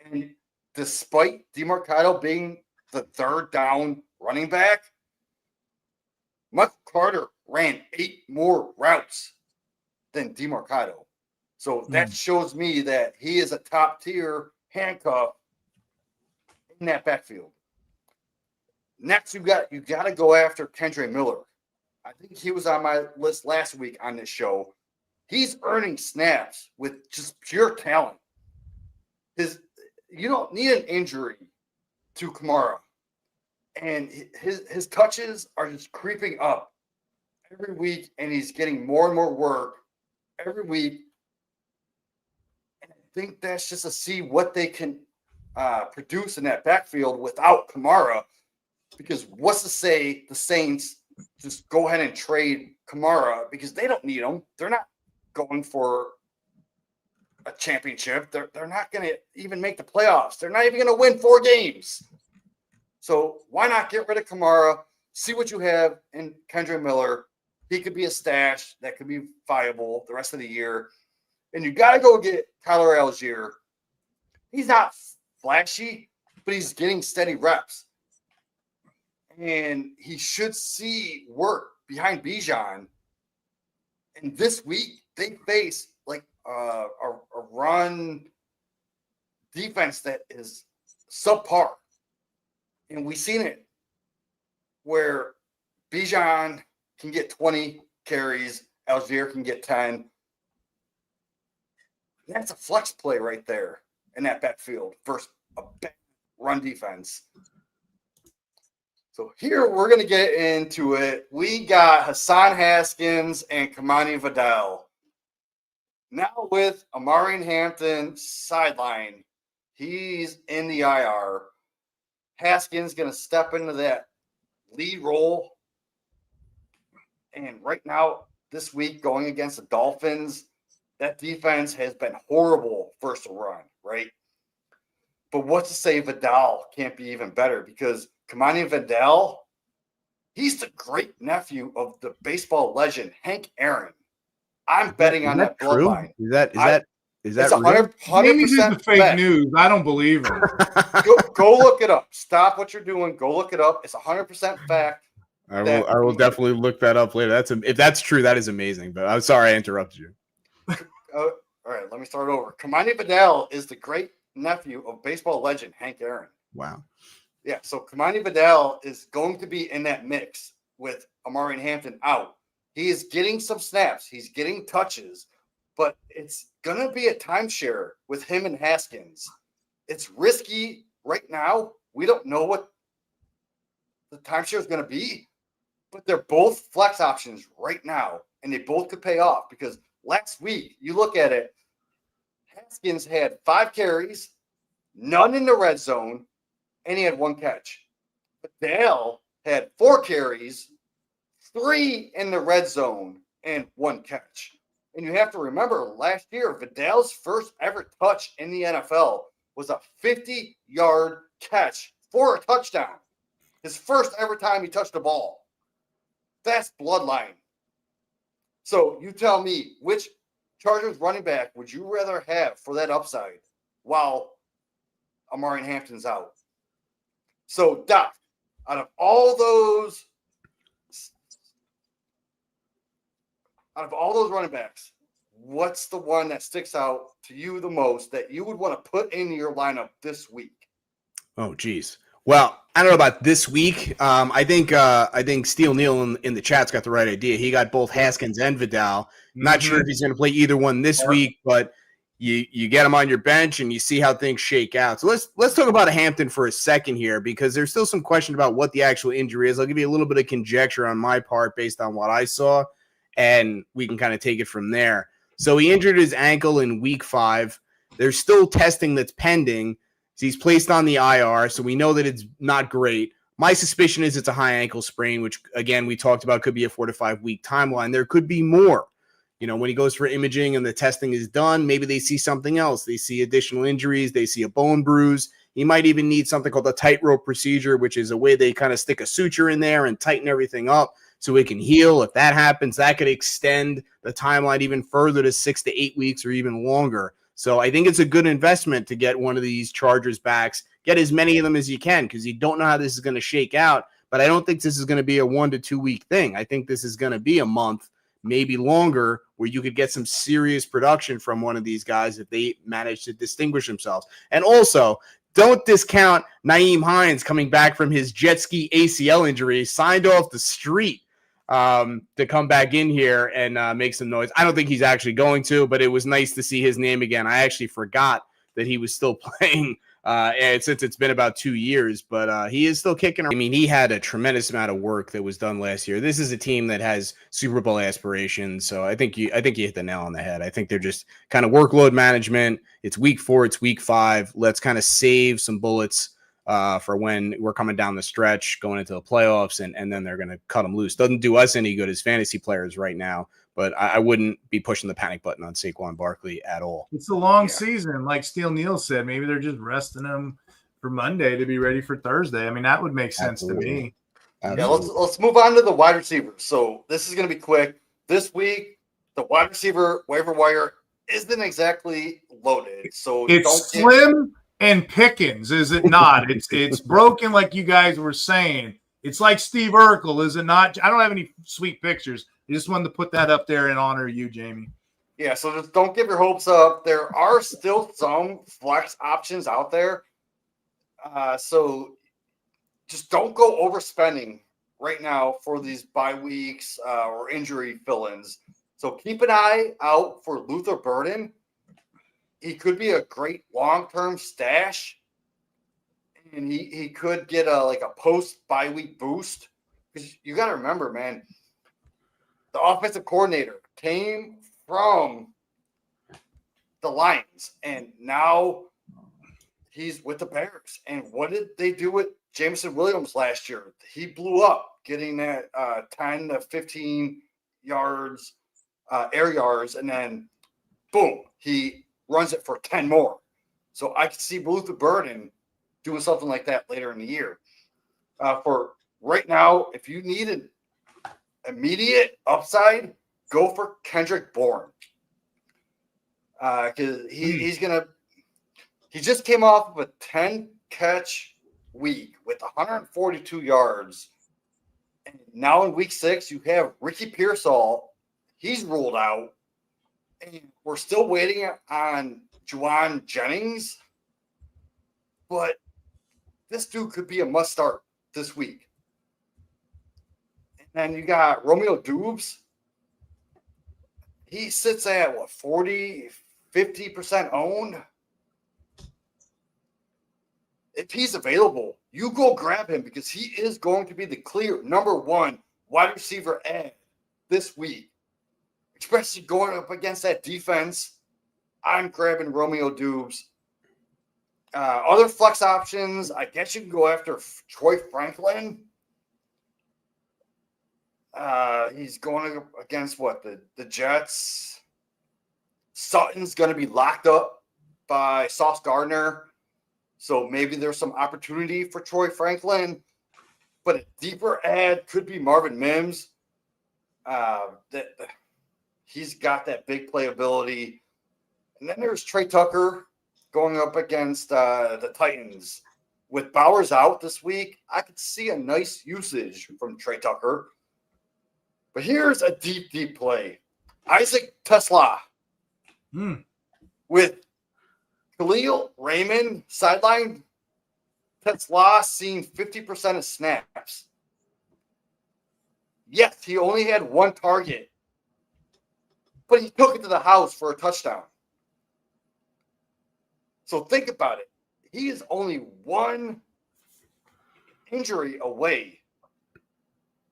And despite DeMarcado being the third down running back, Michael Carter ran 8 more routes than DeMarcado. So that shows me that he is a top-tier handcuff in that backfield. Next, you got to go after Kendre Miller. I think he was on my list last week on this show. He's earning snaps with just pure talent. You don't need an injury to Kamara. And his touches are just creeping up every week, and he's getting more and more work every week. And I think that's just to see what they can produce in that backfield without Kamara. Because what's to say the Saints just go ahead and trade Kamara because they don't need him. They're not going for a championship. They're not going to even make the playoffs. They're not even going to win 4 games. So why not get rid of Kamara, see what you have in Kendre Miller. He could be a stash that could be viable the rest of the year. And you got to go get Tyler Algier. He's not flashy, but he's getting steady reps. And he should see work behind Bijan. And this week, they face like a run defense that is subpar. And we've seen it where Bijan can get 20 carries, Algier can get 10. That's a flex play right there in that backfield versus a bad run defense. So here we're going to get into it. We got Hassan Haskins and Kamani Vidal. Now with Omarion Hampton sideline, he's in the IR. Haskins going to step into that lead role. And right now, this week, going against the Dolphins, that defense has been horrible first run, right? But what's to say Vidal can't be even better because Kamani Vidal, he's the great nephew of the baseball legend Hank Aaron. I'm betting on that bloodline. Is that it's real? 100% fake bet. news. I don't believe him. Go look it up. Stop what you're doing. Go look it up. It's 100% fact. I will definitely look that up later. If that's true, that is amazing. But I'm sorry I interrupted you. All right, let me start over. Kamani Vidal is the great nephew of baseball legend Hank Aaron. Wow. Yeah, so Kamani Vidal is going to be in that mix with Omarion Hampton out. He is getting some snaps. He's getting touches, but it's going to be a timeshare with him and Haskins. It's risky right now. We don't know what the timeshare is going to be, but they're both flex options right now, and they both could pay off because last week, you look at it, Haskins had 5 carries, none in the red zone, and he had 1 catch. Vidal had 4 carries, 3 in the red zone, and 1 catch. And you have to remember, last year, Vidal's first ever touch in the NFL was a 50-yard catch for a touchdown. His first ever time he touched the ball. That's bloodline. So you tell me, which Chargers running back would you rather have for that upside while Omarion Hampton's out? So, Doc, out of all those running backs, what's the one that sticks out to you the most that you would want to put in your lineup this week? Oh, geez. Well, I don't know about this week. I think Steel Neal in the chat's got the right idea. He got both Haskins and Vidal. Not sure if he's going to play either one this week, but you get him on your bench and you see how things shake out. So let's talk about Hampton for a second here because there's still some question about what the actual injury is. I'll give you a little bit of conjecture on my part based on what I saw, and we can kind of take it from there. So he injured his ankle in week 5. There's still testing that's pending. So he's placed on the IR, so we know that it's not great. My suspicion is it's a high ankle sprain, which, again, we talked about could be a 4 to 5 week timeline. There could be more. You know, when he goes for imaging and the testing is done, maybe they see something else. They see additional injuries. They see a bone bruise. He might even need something called a tightrope procedure, which is a way they kind of stick a suture in there and tighten everything up so it can heal. If that happens, that could extend the timeline even further to 6 to 8 weeks or even longer. So I think it's a good investment to get one of these Chargers backs, get as many of them as you can because you don't know how this is going to shake out. But I don't think this is going to be a 1 to 2 week thing. I think this is going to be a month, maybe longer, where you could get some serious production from one of these guys if they manage to distinguish themselves. And also, don't discount Nyheim Hines coming back from his jet ski ACL injury, signed off the street to come back in here and make some noise. I don't think he's actually going to, but it was nice to see his name again. I actually forgot that he was still playing and since it's been about 2 years, but he is still kicking. I mean, he had a tremendous amount of work that was done last year. This is a team that has Super Bowl aspirations, so I think you hit the nail on the head. I think they're just kind of workload management. It's week 4, it's week 5. Let's kind of save some bullets for when we're coming down the stretch, going into the playoffs, and then they're going to cut him loose. Doesn't do us any good as fantasy players right now, but I wouldn't be pushing the panic button on Saquon Barkley at all. It's a long season. Like Steel Neal said, maybe they're just resting him for Monday to be ready for Thursday. I mean, that would make sense to me. Yeah, let's move on to the wide receivers. So this is going to be quick. This week, the wide receiver waiver wire isn't exactly loaded. So it's slim and Pickens, is it not? It's broken like you guys were saying. It's like Steve Urkel, is it not? I don't have any sweet pictures. I just wanted to put that up there in honor of you, Jamie. Yeah, so just don't give your hopes up. There are still some flex options out there. So just don't go overspending right now for these bye weeks or injury fill-ins. So keep an eye out for Luther Burden. He could be a great long-term stash, and he could get a post-bye week boost. Because you got to remember, man, the offensive coordinator came from the Lions, and now he's with the Bears. And what did they do with Jameson Williams last year? He blew up, getting that 10 to 15 yards, air yards, and then boom, he runs it for 10 more. So I could see Luther Burden doing something like that later in the year. For right now, if you need an immediate upside, go for Kendrick Bourne. Because he just came off of a 10-catch week with 142 yards. And now in week 6, you have Ricky Pearsall. He's ruled out. And we're still waiting on Juwan Jennings. But this dude could be a must start this week. And then you got Romeo Doubs. He sits at 50% owned. If he's available, you go grab him because he is going to be the clear number 1 wide receiver ad this week. Especially going up against that defense. I'm grabbing Romeo Doubs. Other flex options, I guess you can go after Troy Franklin. He's going up against the Jets. Sutton's going to be locked up by Sauce Gardner. So maybe there's some opportunity for Troy Franklin. But a deeper ad could be Marvin Mims. He's got that big playability. And then there's Trey Tucker going up against the Titans. With Bowers out this week, I could see a nice usage from Trey Tucker. But here's a deep play. Isaac Tesla. With Khalil Raymond sideline, Tesla seeing 50% of snaps. Yes, he only had 1 target, but he took it to the house for a touchdown. So think about it. He is only 1 injury away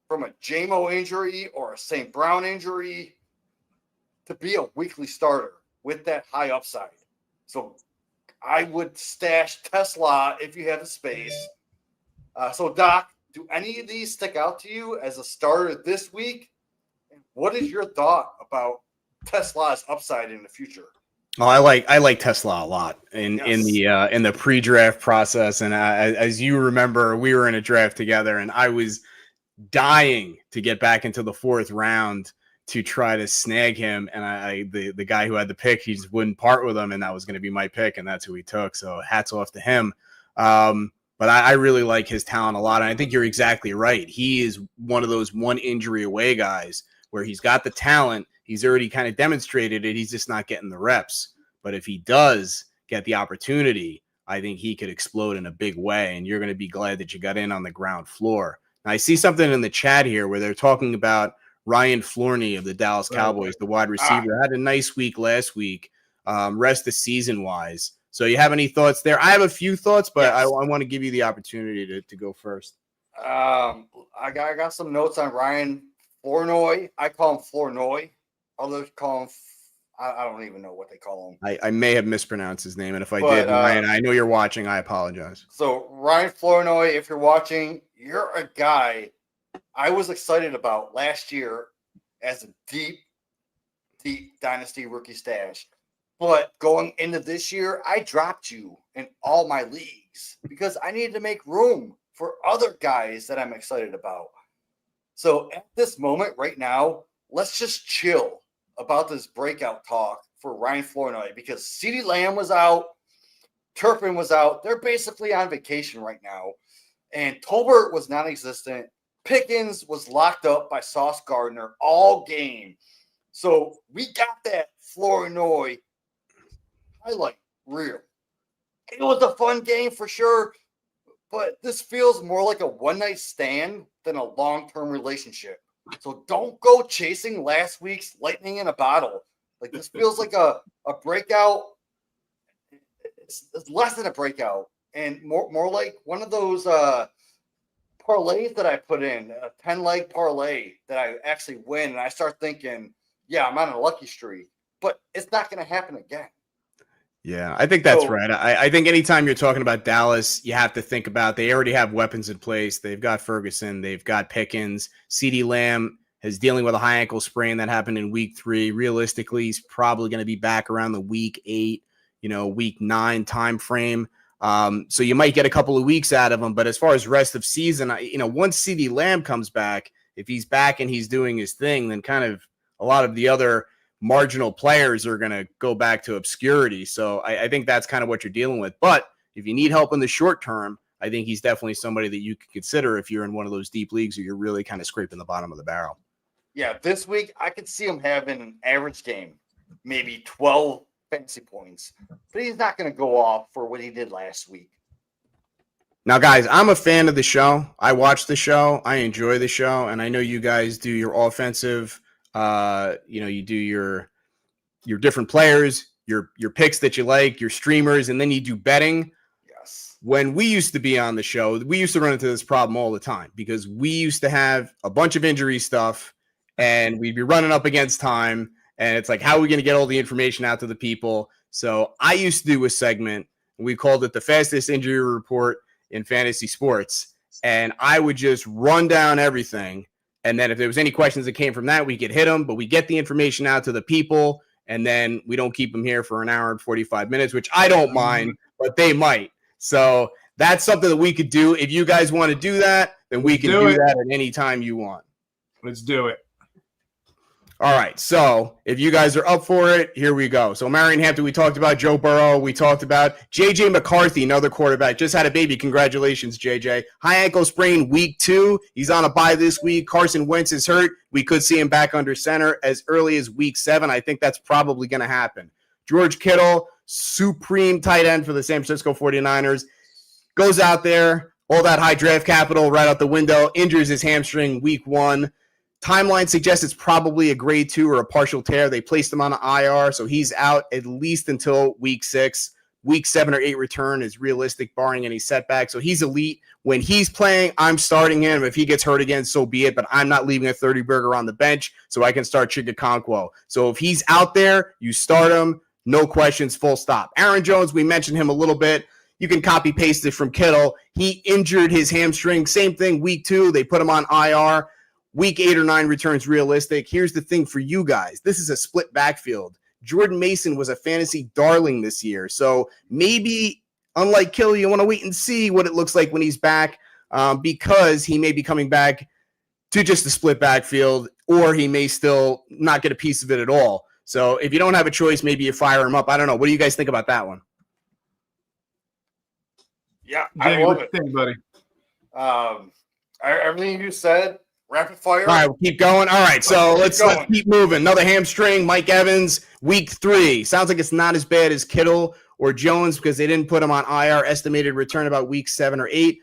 from a JMO injury or a St. Brown injury to be a weekly starter with that high upside. So I would stash Tesla if you have the space. So, Doc, do any of these stick out to you as a starter this week? And what is your thought about Tesla's upside in the future? Well, I like Tesla a lot in the pre-draft process, and as you remember, we were in a draft together, and I was dying to get back into the 4th round to try to snag him, and the guy who had the pick, he just wouldn't part with him, and that was going to be my pick, and that's who he took. So hats off to him. But I really like his talent a lot, and I think you're exactly right. He is one of those 1 injury away guys where he's got the talent. He's already kind of demonstrated it. He's just not getting the reps. But if he does get the opportunity, I think he could explode in a big way, and you're going to be glad that you got in on the ground floor. Now, I see something in the chat here where they're talking about Ryan Flourney of the Dallas Cowboys, the wide receiver, had a nice week last week, rest of season-wise. So you have any thoughts there? I have a few thoughts, but yes. I want to give you the opportunity to go first. I got some notes on Ryan Flournoy. I call him Flournoy. Others call him I don't even know what they call him. I may have mispronounced his name, and if I did, Ryan, I know you're watching. I apologize. So Ryan Flournoy, if you're watching, you're a guy I was excited about last year as a deep dynasty rookie stash. But going into this year, I dropped you in all my leagues because I needed to make room for other guys that I'm excited about. So at this moment right now, let's just chill about this breakout talk for Ryan Flournoy because CeeDee Lamb was out, Turpin was out. They're basically on vacation right now. And Tolbert was non-existent. Pickens was locked up by Sauce Gardner all game. So we got that Flournoy highlight reel. It was a fun game for sure, but this feels more like a one-night stand than a long-term relationship. So don't go chasing last week's lightning in a bottle. Like this feels like a breakout. It's less than a breakout and more like one of those parlays that I put in, a 10-leg parlay that I actually win. And I start thinking, yeah, I'm on a lucky streak, but it's not going to happen again. Yeah, I think that's right. I think anytime you're talking about Dallas, you have to think about they already have weapons in place. They've got Ferguson. They've got Pickens. CeeDee Lamb is dealing with a high ankle sprain that happened in week 3. Realistically, he's probably going to be back around the week 8, week 9 time frame. So you might get a couple of weeks out of him. But as far as rest of season, once CeeDee Lamb comes back, if he's back and he's doing his thing, then kind of a lot of the other marginal players are going to go back to obscurity. So I think that's kind of what you're dealing with. But if you need help in the short term, I think he's definitely somebody that you could consider if you're in one of those deep leagues or you're really kind of scraping the bottom of the barrel. Yeah, this week I could see him having an average game, maybe 12 fantasy points, but he's not going to go off for what he did last week. Now, guys, I'm a fan of the show. I watch the show. I enjoy the show. And I know you guys do your offensive you do your different players, your picks that you like, your streamers, and then you do betting. Yes. When we used to be on the show, we used to run into this problem all the time because we used to have a bunch of injury stuff and we'd be running up against time. And it's like, how are we going to get all the information out to the people? So I used to do a segment, and we called it the fastest injury report in fantasy sports. And I would just run down everything. And then if there was any questions that came from that, we could hit them, but we get the information out to the people, and then we don't keep them here for an hour and 45 minutes, which I don't mind, but they might. So that's something that we could do. If you guys want to do that, then we can do that at any time you want. Let's do it. All right, so if you guys are up for it, here we go. So Omarion, Hampton, we talked about Joe Burrow. We talked about J.J. McCarthy, another quarterback. Just had a baby. Congratulations, J.J. High ankle sprain week 2. He's on a bye this week. Carson Wentz is hurt. We could see him back under center as early as week 7. I think that's probably going to happen. George Kittle, supreme tight end for the San Francisco 49ers, goes out there, all that high draft capital right out the window, injures his hamstring week 1. Timeline suggests it's probably a grade 2 or a partial tear. They placed him on an IR, so he's out at least until week 6. Week 7 or 8 return is realistic, barring any setbacks. So he's elite. When he's playing, I'm starting him. If he gets hurt again, so be it. But I'm not leaving a 30-burger on the bench, so I can start Chigakonkwo. So if he's out there, you start him. No questions, full stop. Aaron Jones, we mentioned him a little bit. You can copy-paste it from Kittle. He injured his hamstring. Same thing, week 2. They put him on IR. Week 8 or 9 returns realistic. Here's the thing for you guys. This is a split backfield. Jordan Mason was a fantasy darling this year. So maybe, unlike Kittle, you want to wait and see what it looks like when he's back because he may be coming back to just a split backfield, or he may still not get a piece of it at all. So if you don't have a choice, maybe you fire him up. I don't know. What do you guys think about that one? Yeah, Jamie, I love what it. do you think, buddy? Everything you said, rapid fire. All right, we'll keep going. All right, so let's keep moving. Another hamstring, Mike Evans, week 3. Sounds like it's not as bad as Kittle or Jones because they didn't put him on IR. Estimated return about week 7 or 8.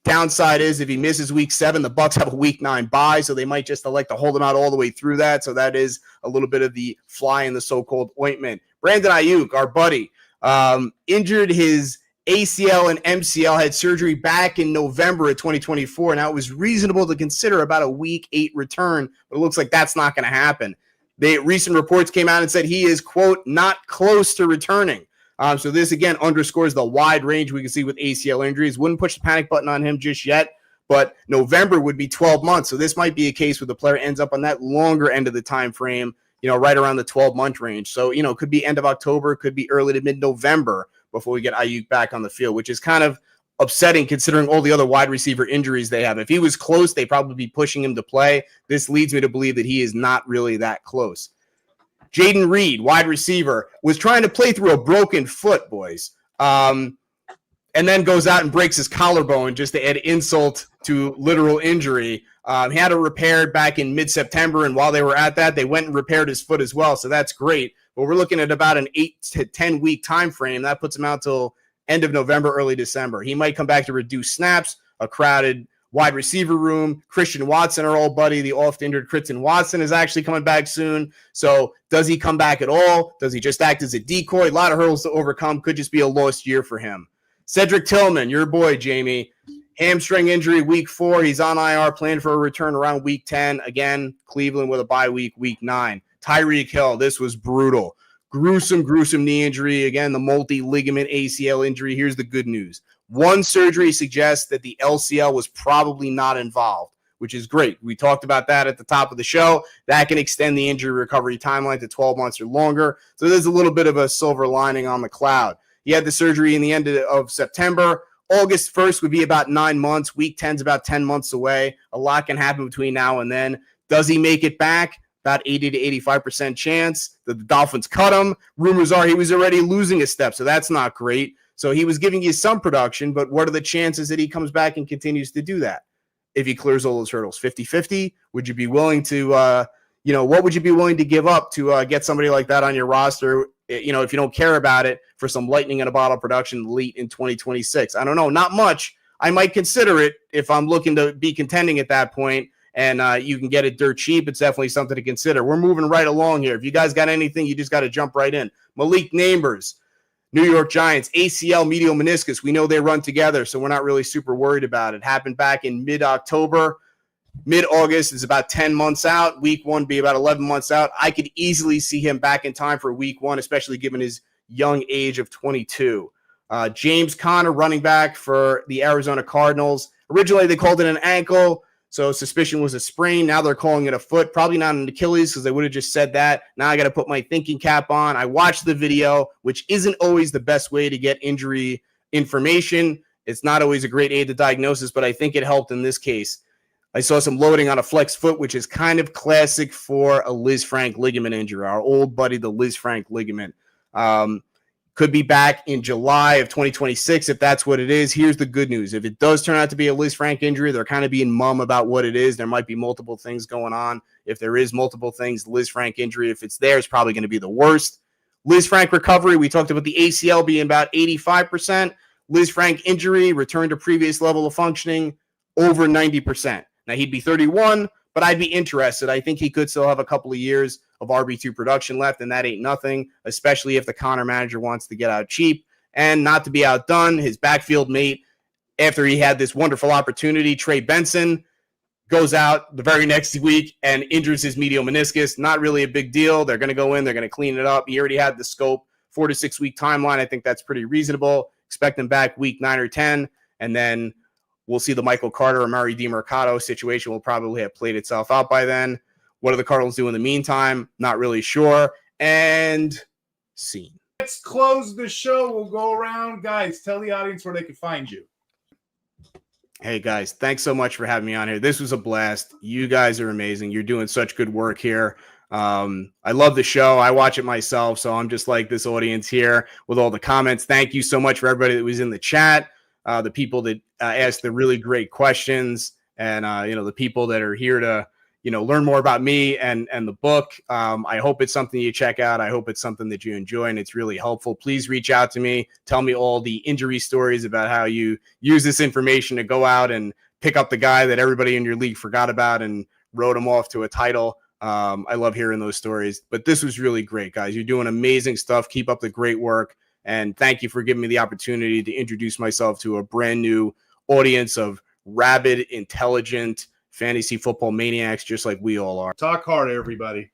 Downside is if he misses week 7, the Bucs have a week 9 bye, so they might just elect to hold him out all the way through that. So that is a little bit of the fly in the so-called ointment. Brandon Ayuk, our buddy, injured his ACL and MCL, had surgery back in November of 2024. Now, it was reasonable to consider about a week 8 return, but it looks like that's not going to happen. Recent reports came out and said he is, quote, not close to returning. So this, again, underscores the wide range we can see with ACL injuries. Wouldn't push the panic button on him just yet, but November would be 12 months. So this might be a case where the player ends up on that longer end of the time frame, right around the 12-month range. So, it could be end of October, could be early to mid-November before we get Ayuk back on the field, which is kind of upsetting considering all the other wide receiver injuries they have. If he was close, they'd probably be pushing him to play. This leads me to believe that he is not really that close. Jayden Reed, wide receiver, was trying to play through a broken foot, boys, and then goes out and breaks his collarbone just to add insult to literal injury. He had it repaired back in mid-September, and while they were at that, they went and repaired his foot as well, so that's great. But we're looking at about an 8 to 10-week time frame. That puts him out till end of November, early December. He might come back to reduce snaps, a crowded wide receiver room. Christian Watson, our old buddy, the oft-injured Christian Watson, is actually coming back soon. So does he come back at all? Does he just act as a decoy? A lot of hurdles to overcome. Could just be a lost year for him. Cedric Tillman, your boy, Jamie. Hamstring injury week 4. He's on IR, planned for a return around week 10. Again, Cleveland with a bye week 9. Tyreek Hill, this was brutal. Gruesome knee injury. Again, the multi-ligament ACL injury. Here's the good news. One surgery suggests that the LCL was probably not involved, which is great. We talked about that at the top of the show. That can extend the injury recovery timeline to 12 months or longer. So there's a little bit of a silver lining on the cloud. He had the surgery in the end of September. August 1st would be about 9 months. Week 10 is about 10 months away. A lot can happen between now and then. Does he make it back? About 80 to 85% chance. The Dolphins cut him. Rumors are he was already losing a step, so that's not great. So he was giving you some production, but what are the chances that he comes back and continues to do that if he clears all those hurdles? 50-50? Would you be willing to, what would you be willing to give up to get somebody like that on your roster, if you don't care about it, for some lightning in a bottle production late in 2026? I don't know. Not much. I might consider it if I'm looking to be contending at that point. And you can get it dirt cheap. It's definitely something to consider. We're moving right along here. If you guys got anything, you just got to jump right in. Malik Neighbors, New York Giants, ACL medial meniscus. We know they run together, so we're not really super worried about it. Happened back in mid-October. Mid-August is about 10 months out. Week 1 be about 11 months out. I could easily see him back in time for week 1, especially given his young age of 22. James Conner, running back for the Arizona Cardinals. Originally, they called it an ankle. So suspicion was a sprain. Now they're calling it a foot. Probably not an Achilles because they would have just said that. Now I got to put my thinking cap on. I watched the video, which isn't always the best way to get injury information. It's not always a great aid to diagnosis, but I think it helped in this case. I saw some loading on a flex foot, which is kind of classic for a Liz Frank ligament injury. Our old buddy, the Liz Frank ligament. Could be back in July of 2026 if that's what it is. Here's the good news. If it does turn out to be a Liz Frank injury, they're kind of being mum about what it is. There might be multiple things going on. If there is multiple things, Liz Frank injury, if it's there, it's probably going to be the worst. Liz Frank recovery, we talked about the ACL being about 85%. Liz Frank injury, return to previous level of functioning, over 90%. Now, he'd be 31, but I'd be interested. I think he could still have a couple of years of RB2 production left, and that ain't nothing, especially if the Connor manager wants to get out cheap. And not to be outdone, his backfield mate, after he had this wonderful opportunity, Trey Benson, goes out the very next week and injures his medial meniscus. Not really a big deal. They're going to go in. They're going to clean it up. He already had the scope, 4 to 6 week timeline. I think that's pretty reasonable. Expect him back week 9 or 10, and then we'll see the Michael Carter or Murray DiMercato situation will probably have played itself out by then. What do the Cardinals do in the meantime? Not really sure. And scene. Let's close the show. We'll go around. Guys, tell the audience where they can find you. Hey, guys, thanks so much for having me on here. This was a blast. You guys are amazing. You're doing such good work here. I love the show. I watch it myself, so I'm just like this audience here with all the comments. Thank you so much for everybody that was in the chat, the people that asked the really great questions, and the people that are here to learn more about me and the book. I hope it's something you check out. I hope it's something that you enjoy and it's really helpful. Please reach out to me. Tell me all the injury stories about how you use this information to go out and pick up the guy that everybody in your league forgot about and wrote him off to a title. I love hearing those stories, but this was really great, guys. You're doing amazing stuff. Keep up the great work. And thank you for giving me the opportunity to introduce myself to a brand new audience of rabid, intelligent fantasy football maniacs, just like we all are. Talk hard, everybody.